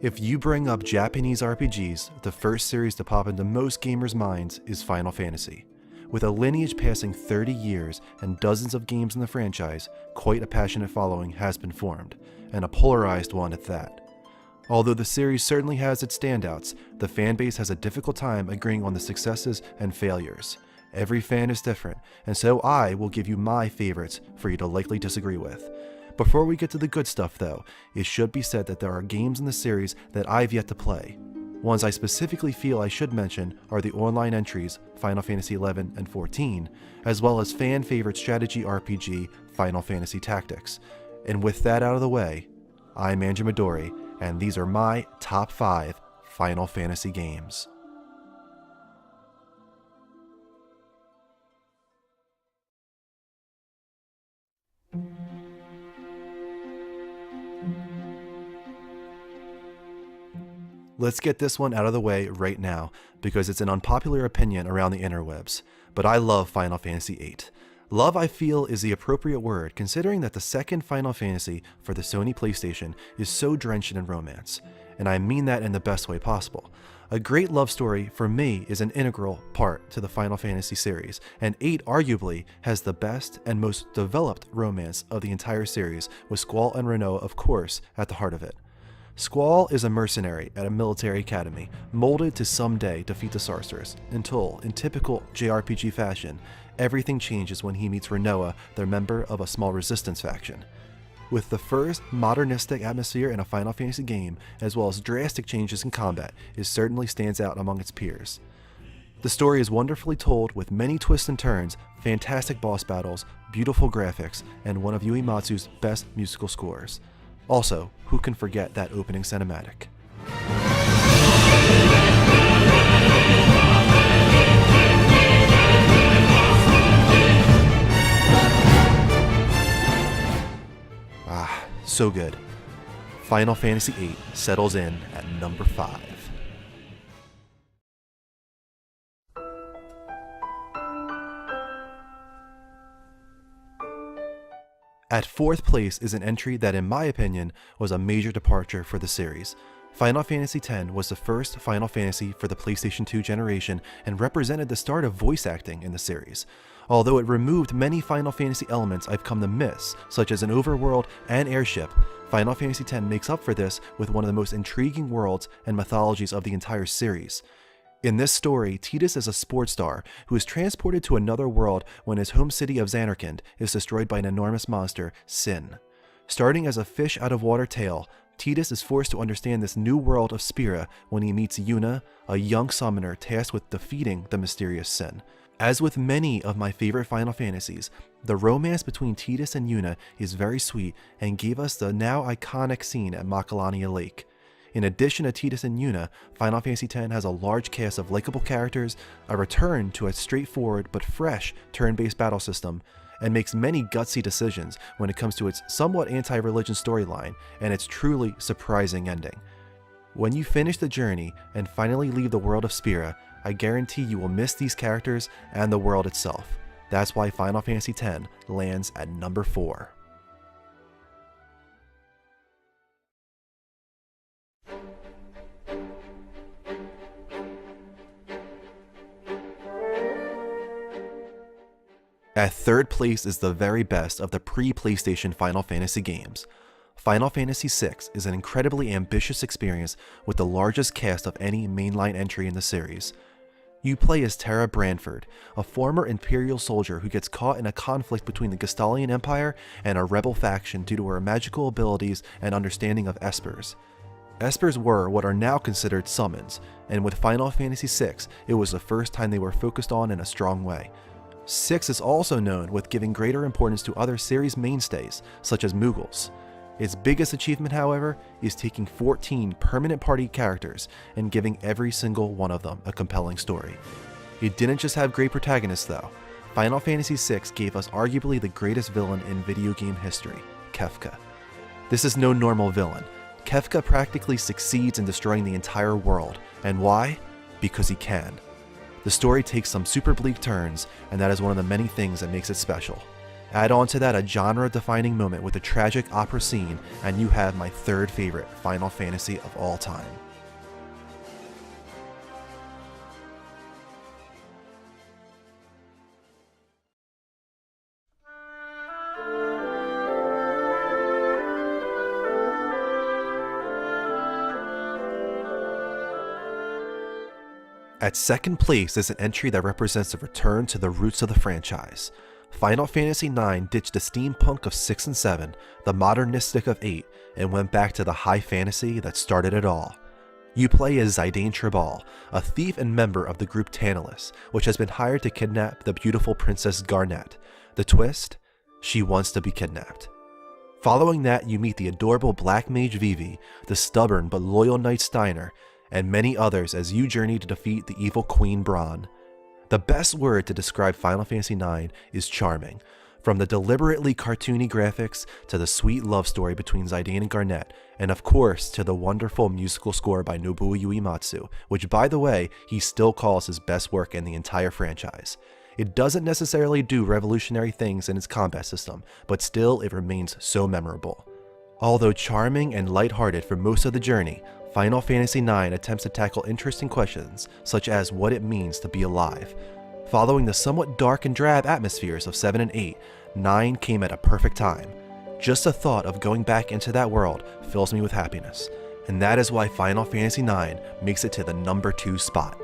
If you bring up Japanese RPGs, the first series to pop into most gamers' minds is Final Fantasy. With a lineage passing 30 years and dozens of games in the franchise, quite a passionate following has been formed, and a polarized one at that. Although the series certainly has its standouts, the fanbase has a difficult time agreeing on the successes and failures. Every fan is different, and so I will give you my favorites for you to likely disagree with. Before we get to the good stuff though, it should be said that there are games in the series that I've yet to play. Ones I specifically feel I should mention are the online entries Final Fantasy XI and XIV, as well as fan favorite strategy RPG Final Fantasy Tactics. And with that out of the way, I'm Andrew Meduri, and these are my top 5 Final Fantasy games. Let's get this one out of the way right now, because it's an unpopular opinion around the interwebs, but I love Final Fantasy VIII. Love, I feel, is the appropriate word, considering that the second Final Fantasy for the Sony PlayStation is so drenched in romance, and I mean that in the best way possible. A great love story, for me, is an integral part to the Final Fantasy series, and 8 arguably has the best and most developed romance of the entire series, with Squall and Renoa, of course, at the heart of it. Squall is a mercenary at a military academy, molded to someday defeat the Sorceress, until, in typical JRPG fashion, everything changes when he meets Renoa, the member of a small resistance faction. With the first modernistic atmosphere in a Final Fantasy game, as well as drastic changes in combat, it certainly stands out among its peers. The story is wonderfully told with many twists and turns, fantastic boss battles, beautiful graphics, and one of Uematsu's best musical scores. Also, who can forget that opening cinematic? So good. Final Fantasy VIII settles in at number 5. At 4th place is an entry that, in my opinion, was a major departure for the series. Final Fantasy X was the first Final Fantasy for the PlayStation 2 generation and represented the start of voice acting in the series. Although it removed many Final Fantasy elements I've come to miss, such as an overworld and airship, Final Fantasy X makes up for this with one of the most intriguing worlds and mythologies of the entire series. In this story, Tidus is a sports star who is transported to another world when his home city of Zanarkand is destroyed by an enormous monster, Sin. Starting as a fish out of water tale, Tidus is forced to understand this new world of Spira when he meets Yuna, a young summoner tasked with defeating the mysterious Sin. As with many of my favorite Final Fantasies, the romance between Tidus and Yuna is very sweet and gave us the now iconic scene at Macalania Lake. In addition to Tidus and Yuna, Final Fantasy X has a large cast of likable characters, a return to a straightforward but fresh turn-based battle system, and makes many gutsy decisions when it comes to its somewhat anti-religion storyline and its truly surprising ending. When you finish the journey and finally leave the world of Spira, I guarantee you will miss these characters and the world itself. That's why Final Fantasy X lands at number 4. At 3rd place is the very best of the pre-PlayStation Final Fantasy games. Final Fantasy VI is an incredibly ambitious experience with the largest cast of any mainline entry in the series. You play as Terra Branford, a former Imperial soldier who gets caught in a conflict between the Gestalian Empire and a rebel faction due to her magical abilities and understanding of Espers. Espers were what are now considered summons, and with Final Fantasy VI, it was the first time they were focused on in a strong way. 6 is also known with giving greater importance to other series mainstays, such as Mughals. Its biggest achievement, however, is taking 14 permanent party characters and giving every single one of them a compelling story. It didn't just have great protagonists though. Final Fantasy VI gave us arguably the greatest villain in video game history, Kefka. This is no normal villain. Kefka practically succeeds in destroying the entire world. And why? Because he can. The story takes some super bleak turns, and that is one of the many things that makes it special. Add on to that a genre-defining moment with a tragic opera scene, and you have my third favorite Final Fantasy of all time. At second place is an entry that represents a return to the roots of the franchise. Final Fantasy IX ditched the steampunk of 6 and 7, the modernistic of 8, and went back to the high fantasy that started it all. You play as Zidane Tribal, a thief and member of the group Tantalus, which has been hired to kidnap the beautiful Princess Garnet. The twist? She wants to be kidnapped. Following that, you meet the adorable Black Mage Vivi, the stubborn but loyal Knight Steiner, and many others as you journey to defeat the evil Queen Braun. The best word to describe Final Fantasy IX is charming. From the deliberately cartoony graphics to the sweet love story between Zidane and Garnet, and of course to the wonderful musical score by Nobuo Uematsu, which by the way, he still calls his best work in the entire franchise. It doesn't necessarily do revolutionary things in its combat system, but still it remains so memorable. Although charming and lighthearted for most of the journey, Final Fantasy IX attempts to tackle interesting questions, such as what it means to be alive. Following the somewhat dark and drab atmospheres of 7 and 8, 9 came at a perfect time. Just the thought of going back into that world fills me with happiness, and that is why Final Fantasy IX makes it to the number 2 spot.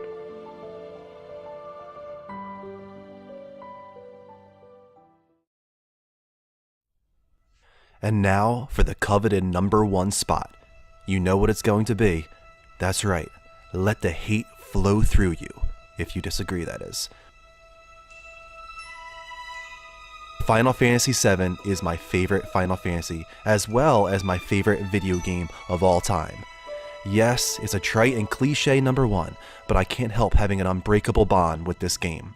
And now for the coveted number 1 spot. You know what it's going to be. That's right, let the hate flow through you, if you disagree that is. Final Fantasy VII is my favorite Final Fantasy, as well as my favorite video game of all time. Yes, it's a trite and cliche number 1, but I can't help having an unbreakable bond with this game.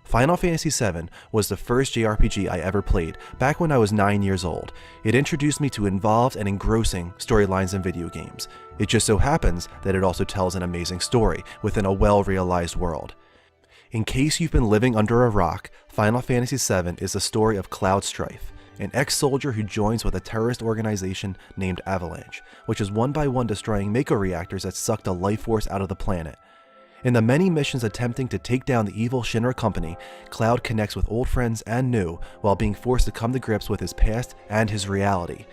Final Fantasy VII was the first JRPG I ever played back when I was 9 years old. It introduced me to involved and engrossing storylines in video games. It just so happens that it also tells an amazing story within a well-realized world. In case you've been living under a rock, Final Fantasy VII is the story of Cloud Strife, an ex-soldier who joins with a terrorist organization named Avalanche, which is one by one destroying Mako reactors that suck the life force out of the planet. In the many missions attempting to take down the evil Shinra Company, Cloud connects with old friends and new while being forced to come to grips with his past and his reality.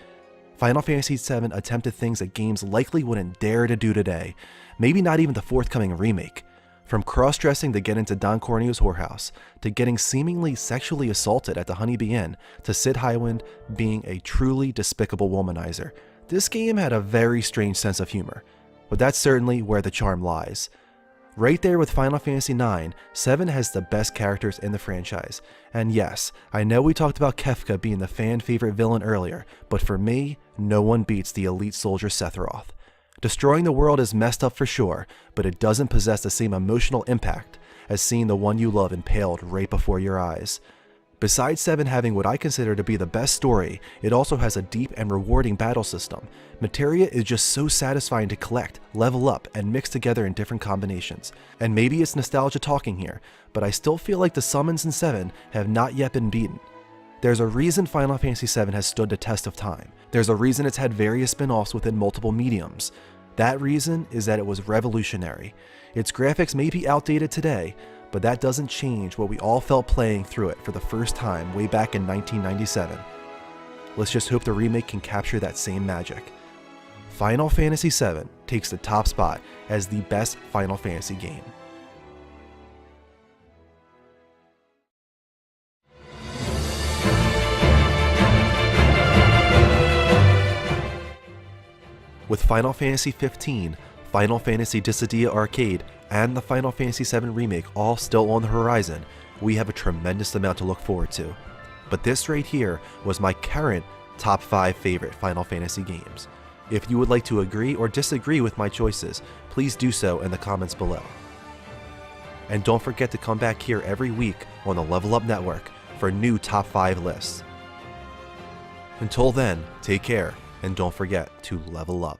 Final Fantasy VII attempted things that games likely wouldn't dare to do today, maybe not even the forthcoming remake. From cross-dressing to get into Don Corneo's whorehouse, to getting seemingly sexually assaulted at the Honeybee Inn, to Sid Highwind being a truly despicable womanizer, this game had a very strange sense of humor, but that's certainly where the charm lies. Right there with Final Fantasy IX, 7 has the best characters in the franchise. And yes, I know we talked about Kefka being the fan favorite villain earlier, but for me, no one beats the elite soldier Sephiroth. Destroying the world is messed up for sure, but it doesn't possess the same emotional impact as seeing the one you love impaled right before your eyes. Besides 7 having what I consider to be the best story, it also has a deep and rewarding battle system. Materia is just so satisfying to collect, level up, and mix together in different combinations. And maybe it's nostalgia talking here, but I still feel like the summons in 7 have not yet been beaten. There's a reason Final Fantasy VII has stood the test of time. There's a reason it's had various spin-offs within multiple mediums. That reason is that it was revolutionary. Its graphics may be outdated today, but that doesn't change what we all felt playing through it for the first time way back in 1997. Let's just hope the remake can capture that same magic. Final Fantasy VII takes the top spot as the best Final Fantasy game. With Final Fantasy XV, Final Fantasy Dissidia Arcade, and the Final Fantasy VII Remake all still on the horizon, we have a tremendous amount to look forward to. But this right here was my current top 5 favorite Final Fantasy games. If you would like to agree or disagree with my choices, please do so in the comments below. And don't forget to come back here every week on the Level Up Network for new top 5 lists. Until then, take care, and don't forget to level up.